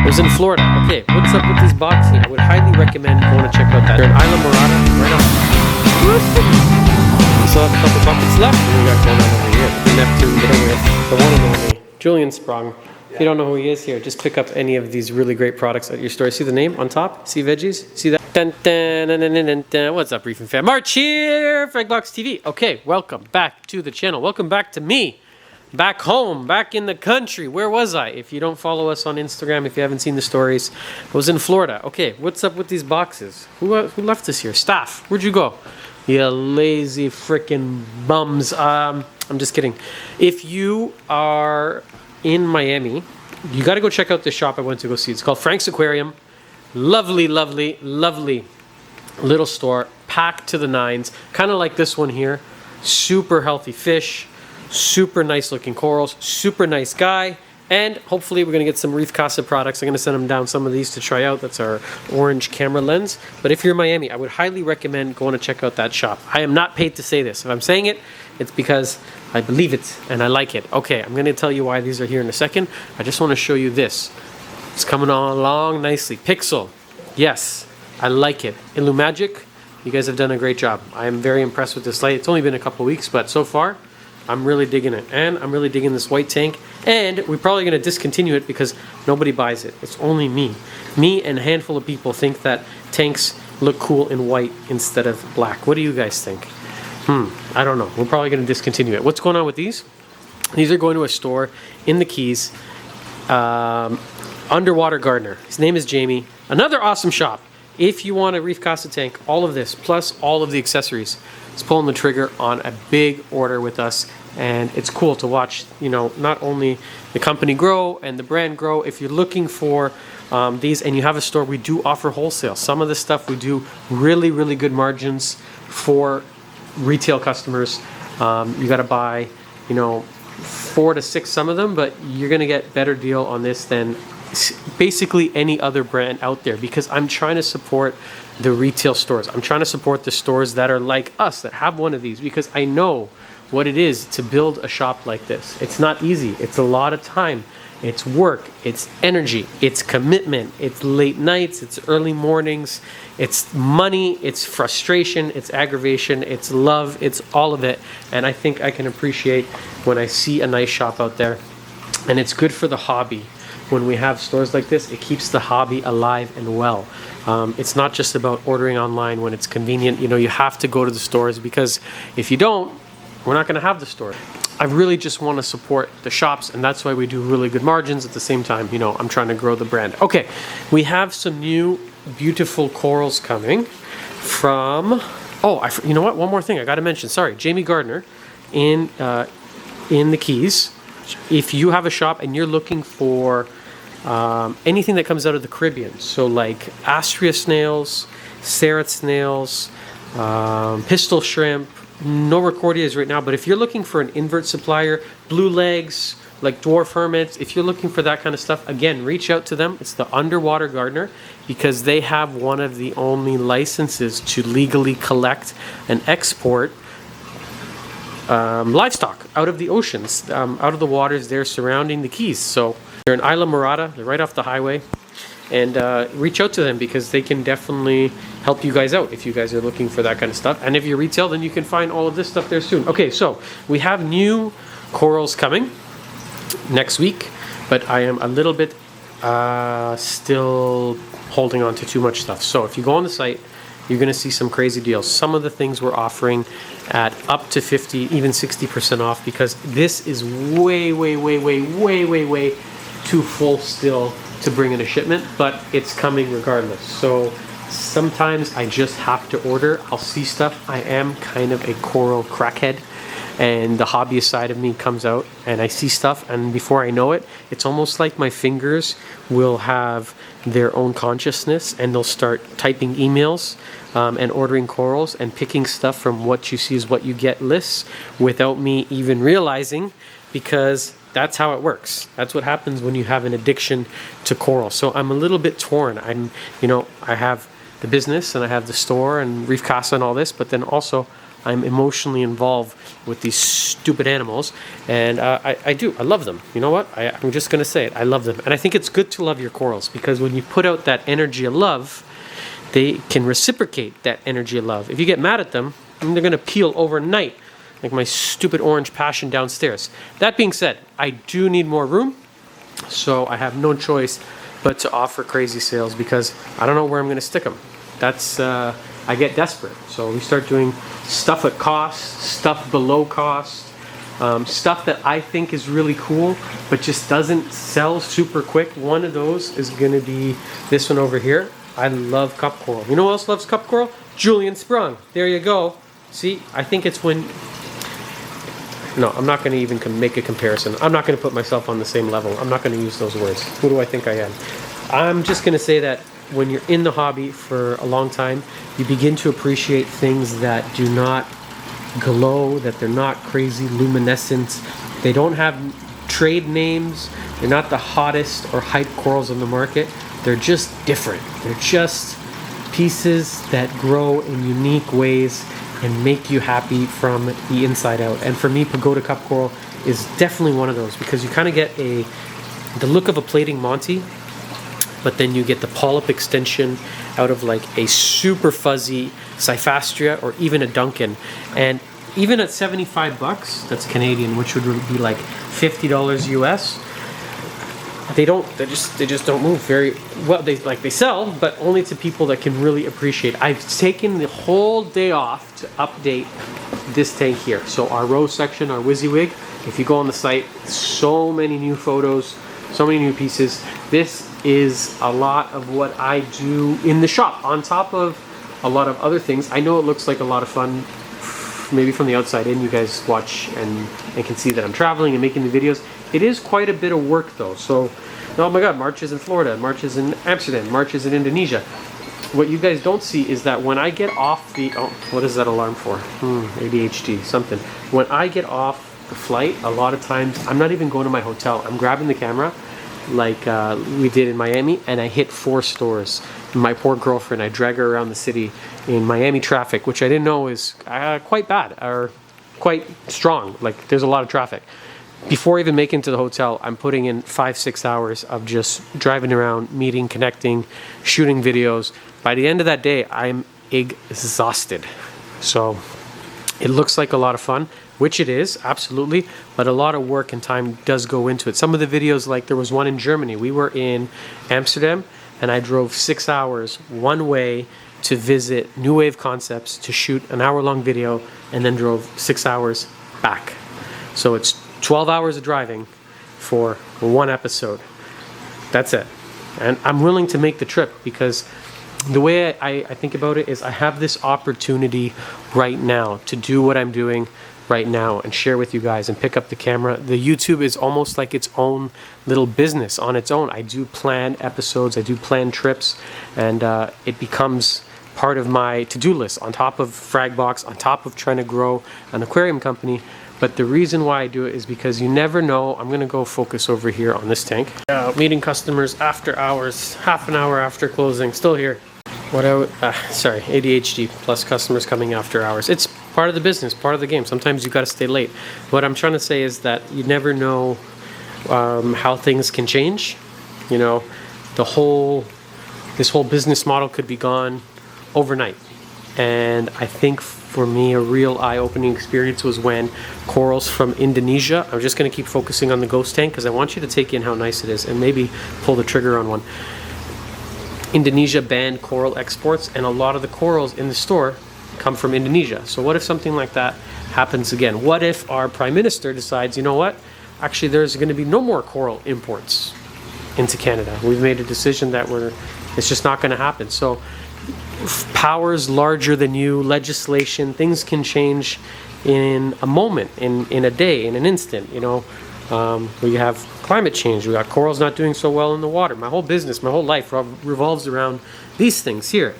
It was in Florida. Okay, what's up with this boxing? I would highly recommend going to check out that. They're in Isla Morada, right off. We still have a couple buckets left. We got going on over here. The Neptune middle with the one and only Julian Sprung. If you don't know who he is here, just pick up any of these really great products at your store. See the name on top? See veggies? See that? Dun, dun, dun, dun, dun, dun. What's up, Reef and Fam? March here, Fragbox TV. Okay, welcome back to the channel. Welcome back to me. Back home, back in the country. Where was I? If you don't follow us on Instagram, if you haven't seen the stories, I was in Florida. Okay, what's up with these boxes? Who left us here? Staff. Where'd you go? You lazy freaking bums. I'm just kidding. If you are in Miami, you got to go check out the shop I went to go see. It's called Frank's Aquarium. Lovely, lovely, lovely little store, packed to the nines. Kind of like this one here. Super healthy fish. Super nice looking corals, super nice guy, and hopefully we're going to get some Reef Casa products. I'm going to send them down some of these to try out. That's our orange camera lens. But if you're in Miami, I would highly recommend going to check out that shop. I am not paid to say this. If I'm saying it, it's because I believe it and I like it. Okay, I'm going to tell you why these are here in a second. I just want to show you this. It's coming on along nicely. Pixel, yes, I like it. Illumagic, you guys have done a great job. I am very impressed with this light. It's only been a couple weeks, but so far, I'm really digging it, and I'm really digging this white tank, and we're probably going to discontinue it because nobody buys it. It's only me. Me and a handful of people think that tanks look cool in white instead of black. What do you guys think? I don't know. We're probably going to discontinue it. What's going on with these? These are going to a store in the Keys, Underwater Gardener. His name is Jamie. Another awesome shop. If you want a Reef Casa tank, all of this, plus all of the accessories, it's pulling the trigger on a big order with us, and it's cool to watch, you know, not only the company grow and the brand grow. If you're looking for these and you have a store, we do offer wholesale. Some of the stuff we do really, really good margins for retail customers. You got to buy, you know, 4 to 6 some of them, but you're going to get better deal on this than basically any other brand out there, because I'm trying to support the retail stores. I'm trying to support the stores that are like us, that have one of these, because I know what it is to build a shop like this. It's not easy. It's a lot of time. It's work. It's energy. It's commitment. It's late nights. It's early mornings. It's money. It's frustration. It's aggravation. It's love. It's all of it. And I think I can appreciate when I see a nice shop out there. And it's good for the hobby. When we have stores like this, it keeps the hobby alive and well. It's not just about ordering online when it's convenient. You know, you have to go to the stores, because if you don't, we're not going to have the store. I really just want to support the shops, and that's why we do really good margins. At the same time, you know, I'm trying to grow the brand. Okay, we have some new beautiful corals coming from, you know what? One more thing I got to mention. Sorry, Jamie Gardner in the Keys. If you have a shop and you're looking for anything that comes out of the Caribbean, so like Astrea snails, Serret snails, pistol shrimp, no recordias right now, but if you're looking for an invert supplier, blue legs, like dwarf hermits, if you're looking for that kind of stuff, again, reach out to them. It's the Underwater Gardener, because they have one of the only licenses to legally collect and export livestock out of the oceans, out of the waters there surrounding the Keys. So they're in Isla Morada, they're right off the highway, and reach out to them, because they can definitely help you guys out if you guys are looking for that kind of stuff. And if you're retail, then you can find all of this stuff there soon. Okay, so we have new corals coming next week, but I am a little bit still holding on to too much stuff. So if you go on the site, you're going to see some crazy deals. Some of the things we're offering at up to 50, even 60% off, because this is way, way, way, way, way, way, way too full still to bring in a shipment, but it's coming regardless. So sometimes I just have to order. I'll see stuff. I am kind of a coral crackhead, and the hobbyist side of me comes out, and I see stuff, and before I know it, it's almost like my fingers will have their own consciousness, and they'll start typing emails and ordering corals and picking stuff from what you see is what you get lists without me even realizing, because that's how it works. That's what happens when you have an addiction to coral. So I'm a little bit torn. I have the business and I have the store and Reef Casa and all this, but then also I'm emotionally involved with these stupid animals, and I do. I love them. You know what? I'm just gonna say it. I love them, and I think it's good to love your corals, because when you put out that energy of love, they can reciprocate that energy of love. If you get mad at them, then they're gonna peel overnight, like my stupid orange passion downstairs. That being said, I do need more room, so I have no choice but to offer crazy sales, because I don't know where I'm gonna stick them. That's I get desperate, so we start doing stuff at cost, stuff below cost, stuff that I think is really cool but just doesn't sell super quick. One of those is going to be this one over here. I love cup coral. You know who else loves cup coral? Julian Sprung. There you go. See, I think it's when... No, I'm not going to even make a comparison. I'm not going to put myself on the same level. I'm not going to use those words. Who do I think I am? I'm just going to say that when you're in the hobby for a long time, you begin to appreciate things that do not glow, that they're not crazy luminescent. They don't have trade names. They're not the hottest or hype corals on the market. They're just different. They're just pieces that grow in unique ways and make you happy from the inside out. And for me, Pagoda Cup Coral is definitely one of those, because you kind of get the look of a plating Monty, but then you get the polyp extension out of like a super fuzzy Cyphastria or even a Duncan. And even at 75 bucks, that's Canadian, which would be like $50 US, they just don't move very well. They sell, but only to people that can really appreciate. I've taken the whole day off to update this tank here. So our rose section, our WYSIWYG, if you go on the site, so many new photos, so many new pieces. This is a lot of what I do in the shop, on top of a lot of other things. I know it looks like a lot of fun, maybe from the outside in. You guys watch and can see that I'm traveling and making the videos. It is quite a bit of work though. So, oh my God, March is in Florida, March is in Amsterdam, March is in Indonesia. What you guys don't see is that when I get off the, oh, what is that alarm for? ADHD, something. When I get off the flight, a lot of times, I'm not even going to my hotel. I'm grabbing the camera, like we did in Miami, and I hit 4 stores. My poor girlfriend, I drag her around the city in Miami traffic, which I didn't know is quite bad, or quite strong. Like, there's a lot of traffic. Before even making it to the hotel, I'm putting in 5-6 hours of just driving around, meeting, connecting, shooting videos. By the end of that day, I'm exhausted. So it looks like a lot of fun, which it is, absolutely, but a lot of work and time does go into it. Some of the videos, like there was one in Germany. We were in Amsterdam, and I drove 6 hours one way to visit New Wave Concepts to shoot an hour-long video, and then drove 6 hours back. So it's 12 hours of driving for one episode. That's it. And I'm willing to make the trip, because the way I think about it is I have this opportunity right now to do what I'm doing right now and share with you guys and pick up the camera. The YouTube is almost like its own little business on its own. I do plan episodes, I do plan trips, and it becomes part of my to-do list, on top of Fragbox, on top of trying to grow an aquarium company. But the reason why I do it is because you never know. I'm gonna go focus over here on this tank. Meeting customers after hours, half an hour after closing, still here. Sorry, ADHD plus customers coming after hours. It's part of the business, part of the game. Sometimes you gotta stay late. What I'm trying to say is that you never know how things can change. You know, this whole business model could be gone overnight. And I think for me, a real eye-opening experience was when corals from Indonesia, I'm just going to keep focusing on the ghost tank because I want you to take in how nice it is and maybe pull the trigger on one. Indonesia banned coral exports, and a lot of the corals in the store come from Indonesia. So what if something like that happens again? What if our Prime Minister decides, you know what, actually there's going to be no more coral imports into Canada. We've made a decision that it's just not going to happen. So powers larger than you, legislation, things can change in a moment, in a day, in an instant. You know, we have climate change, we got corals not doing so well in the water. My whole business, my whole life revolves around these things here,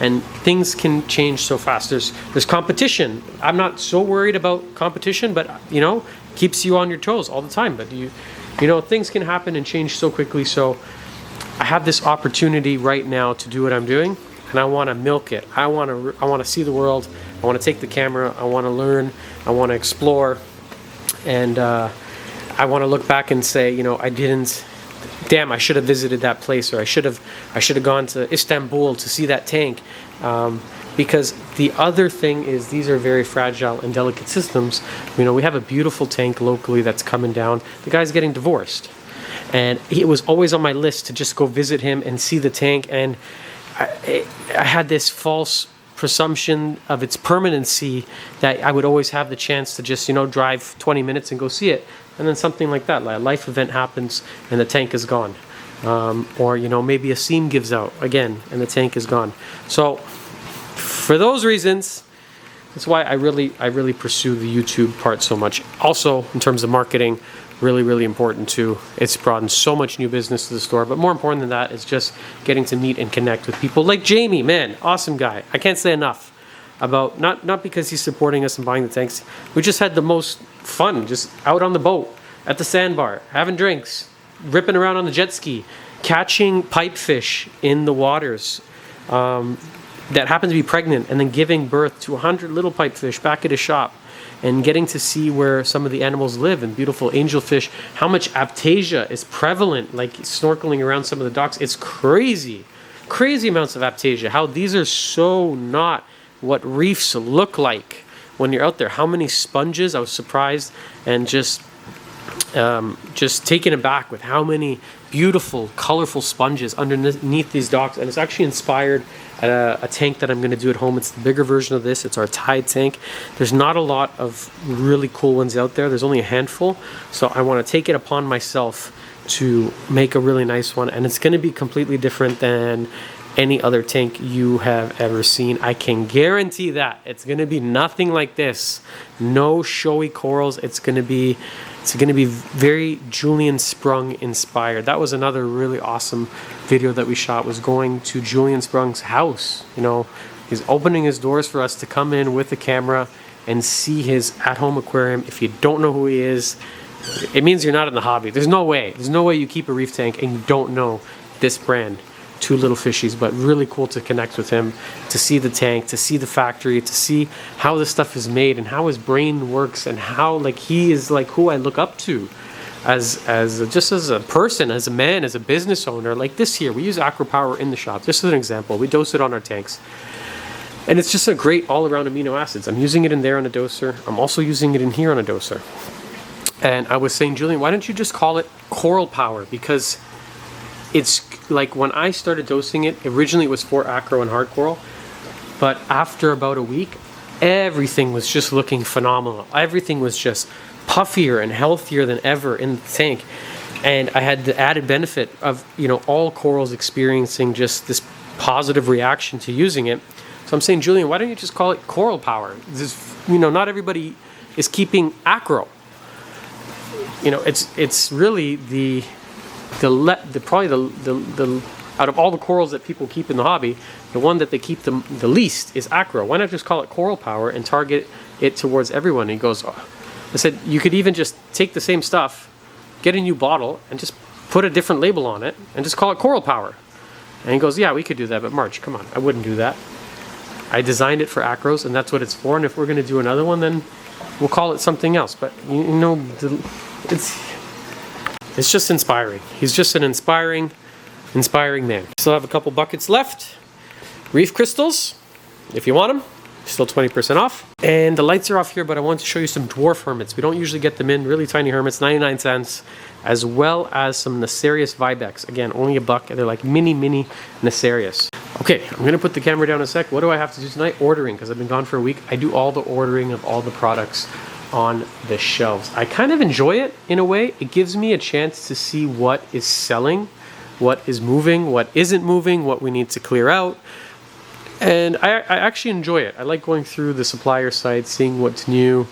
and things can change so fast. There's competition. I'm not so worried about competition, but you know, keeps you on your toes all the time. But you know, things can happen and change so quickly. So I have this opportunity right now to do what I'm doing, and I want to milk it. I want to see the world I want to take the camera, I want to learn, I want to explore, and I want to look back and say, you know, I should have visited that place, or I should have gone to Istanbul to see that tank. Because the other thing is, these are very fragile and delicate systems. You know, we have a beautiful tank locally that's coming down. The guy's getting divorced, and it was always on my list to just go visit him and see the tank. And I had this false presumption of its permanency, that I would always have the chance to just, you know, drive 20 minutes and go see it. And then something like that, like a life event happens and the tank is gone. Or, you know, maybe a seam gives out again and the tank is gone. So for those reasons, that's why I really pursue the YouTube part so much. Also, in terms of marketing, really important too. It's brought in so much new business to the store, but more important than that is just getting to meet and connect with people like Jamie. Man, awesome guy. I can't say enough about, not because he's supporting us and buying the tanks. We just had the most fun just out on the boat, at the sandbar, having drinks, ripping around on the jet ski, catching pipefish in the waters that happen to be pregnant, and then giving birth to 100 little pipefish back at his shop, and getting to see where some of the animals live, and beautiful angelfish, how much aptasia is prevalent, like snorkeling around some of the docks. It's crazy amounts of aptasia, how these are so not what reefs look like when you're out there. How many sponges, I was surprised and just taken aback with how many beautiful, colorful sponges underneath these docks. And it's actually inspired a tank that I'm going to do at home. It's the bigger version of this. It's our Tide tank. There's not a lot of really cool ones out there. There's only a handful. So I want to take it upon myself to make a really nice one. And it's going to be completely different than any other tank you have ever seen. I can guarantee that. It's going to be nothing like this. No showy corals. It's going to be very Julian Sprung inspired. That was another really awesome video that we shot, was going to Julian Sprung's house. You know, he's opening his doors for us to come in with the camera and see his at-home aquarium. If you don't know who he is, it means you're not in the hobby. There's no way you keep a reef tank and you don't know this brand. Two little fishies, but really cool to connect with him, to see the tank, to see the factory, to see how this stuff is made and how his brain works, and how like he is like who I look up to as just as a person, as a man, as a business owner. Like this here, we use Acro Power in the shop, just as an example. We dose it on our tanks, and it's just a great all-around amino acids. I'm using it in there on a doser. I'm also using it in here on a doser. And I was saying, Julian, why don't you just call it Coral Power? Because it's like when I started dosing it, originally it was for acro and hard coral, but after about a week, everything was just looking phenomenal. Everything was just puffier and healthier than ever in the tank. And I had the added benefit of, you know, all corals experiencing just this positive reaction to using it. So I'm saying, Julian, why don't you just call it Coral Power? This, you know, not everybody is keeping acro. You know, it's really the out of all the corals that people keep in the hobby, the one that they keep the least is acro. Why not just call it Coral Power and target it towards everyone? And he goes, oh. I said, you could even just take the same stuff, get a new bottle, and just put a different label on it, and just call it Coral Power. And he goes, yeah, we could do that, but March, come on, I wouldn't do that. I designed it for acros, and that's what it's for. And if we're going to do another one, then we'll call it something else. But you know, it's just inspiring. He's just an inspiring man. Still have a couple buckets left. Reef crystals, if you want them, still 20% off. And the lights are off here, but I want to show you some dwarf hermits. We don't usually get them in, really tiny hermits, 99 cents, as well as some Nacerius vibex. Again, only $1. They're like mini Nacerius. Okay, I'm gonna put the camera down in a sec. What do I have to do tonight? Ordering, because I've been gone for a week. I do all the ordering of all the products on the shelves. I kind of enjoy it in a way. It gives me a chance to see what is selling, what is moving, what isn't moving, what we need to clear out. And I actually enjoy it. I like going through the supplier site, seeing what's new,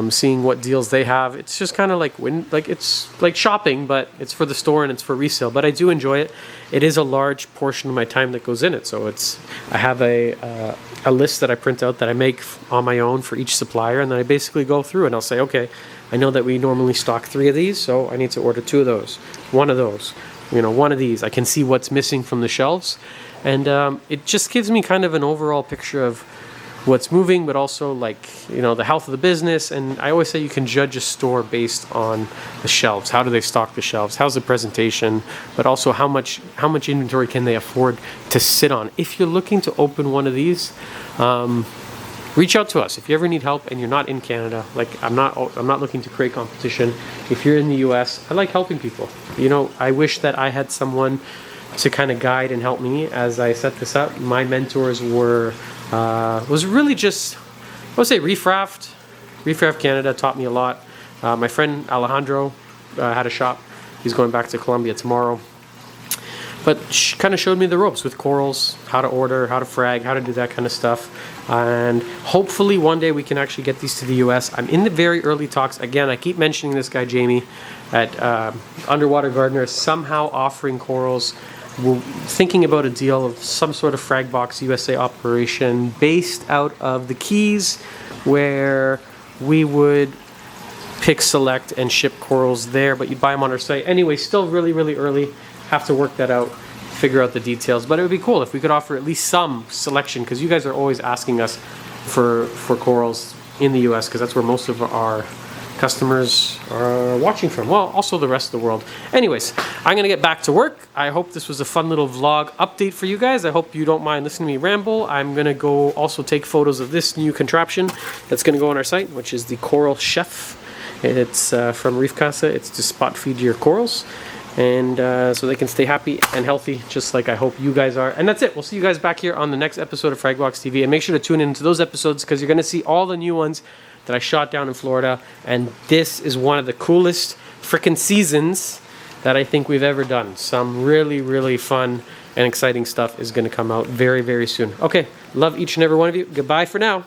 seeing what deals they have. It's just kind of like it's like shopping, but it's for the store and it's for resale. But I do enjoy it. It is a large portion of my time that goes in it. So I have a list that I print out that I make on my own for each supplier, and then I basically go through and I'll say, okay, I know that we normally stock 3 of these, so I need to order 2 of those, 1 of those, you know, 1 of these. I can see what's missing from the shelves. And it just gives me kind of an overall picture of what's moving, but also like, the health of the business. And I always say you can judge a store based on the shelves. How do they stock the shelves? How's the presentation? But also how much inventory can they afford to sit on? If you're looking to open one of these, reach out to us if you ever need help and you're not in Canada. Like, I'm not looking to create competition. If you're in the US, I like helping people. I wish that I had someone to kind of guide and help me as I set this up. My mentors was really just, I would say, Reef Raft Canada taught me a lot. My friend Alejandro had a shop. He's going back to Colombia tomorrow. But she kind of showed me the ropes with corals, how to order, how to frag, how to do that kind of stuff. And hopefully one day we can actually get these to the US. I'm in the very early talks. Again, I keep mentioning this guy, Jamie, at Underwater Gardener, somehow offering corals. We're thinking about a deal of some sort of Frag Box USA operation based out of the Keys, where we would pick, select, and ship corals there, but you'd buy them on our site. Anyway, still really, really early. Have to work that out, figure out the details. But it would be cool if we could offer at least some selection, because you guys are always asking us for corals in the US, because that's where most of our customers are watching from. Well, also the rest of the world. Anyways, I'm gonna get back to work. I hope this was a fun little vlog update for you guys. I hope you don't mind listening to me ramble. I'm gonna go also take photos of this new contraption that's gonna go on our site, which is the Coral Chef. It's from Reef Casa. It's to spot feed your corals, and so they can stay happy and healthy, just like I hope you guys are. And that's it. We'll see you guys back here on the next episode of Fragbox TV, and make sure to tune into those episodes, because you're gonna see all the new ones that I shot down in Florida. And this is one of the coolest freaking seasons that I think we've ever done. Some really, really fun and exciting stuff is going to come out very, very soon. Okay, love each and every one of you. Goodbye for now.